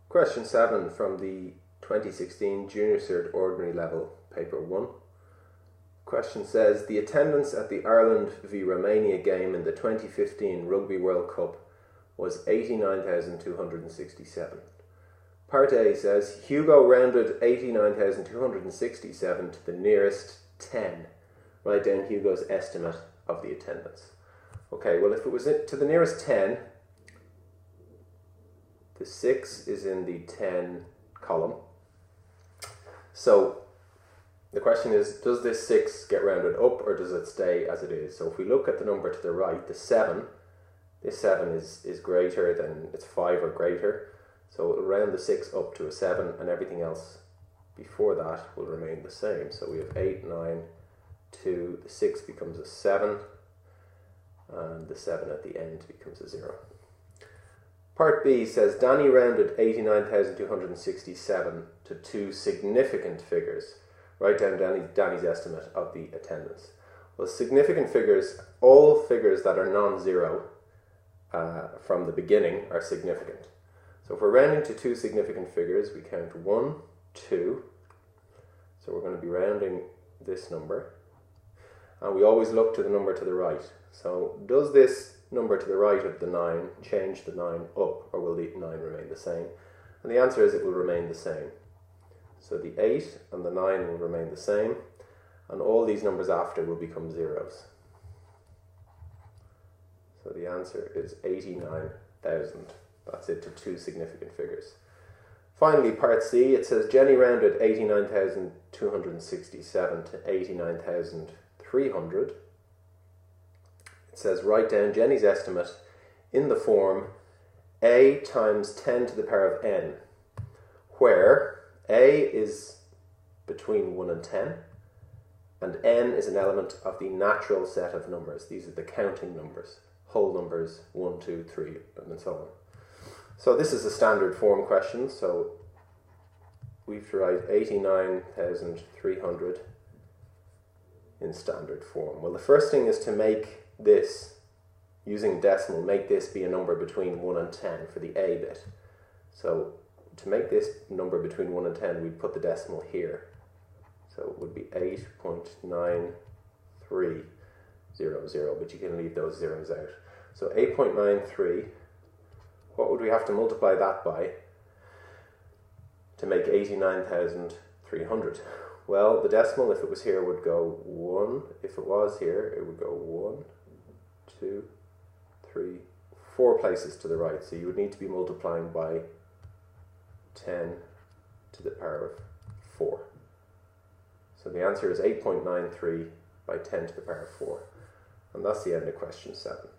Question 7 from the 2016 Junior Cert Ordinary Level, Paper 1. Question says, the attendance at the Ireland v Romania game in the 2015 Rugby World Cup was 89,267. Part A says, Hugo rounded 89,267 to the nearest 10. Write down Hugo's estimate of the attendance. Okay, well if it was to the nearest 10, the 6 is in the 10 column. So the question is, does this 6 get rounded up or does it stay as it is? So if we look at the number to the right, the 7, this 7 is greater than, it's 5 or greater. So it'll round the 6 up to a 7 and everything else before that will remain the same. So we have 8, 9, 2, the 6 becomes a 7 and the 7 at the end becomes a 0. Part B says, Danny rounded 89,267 to two significant figures. Write down Danny's estimate of the attendance. Well, significant figures, all figures that are non-zero from the beginning are significant. So if we're rounding to two significant figures, we count 1, 2. So we're going to be rounding this number. And we always look to the number to the right. So does this number to the right of the 9 change the 9 up, or will the 9 remain the same? And the answer is it will remain the same. So the 8 and the 9 will remain the same, and all these numbers after will become zeros. So the answer is 89,000. That's it to two significant figures. Finally, part C, it says Jenny rounded 89,267 to 89,300. It says write down Jenny's estimate in the form a times 10 to the power of n, where a is between 1 and 10, and n is an element of the natural set of numbers. These are the counting numbers, whole numbers, 1, 2, 3, and so on. So this is a standard form question, so we have to write 89,300 in standard form. Well, the first thing is to make this, using decimal, make this be a number between 1 and 10 for the a bit. So to make this number between 1 and 10, we'd put the decimal here. So it would be 8.9300, but you can leave those zeros out. So 8.93, what would we have to multiply that by to make 89,300? Well, the decimal, if it was here, would go 1. If it was here, it would go 1, 2, 3, 4 places to the right. So you would need to be multiplying by 10 to the power of 4. So the answer is 8.93 by 10 to the power of 4. And that's the end of question 7.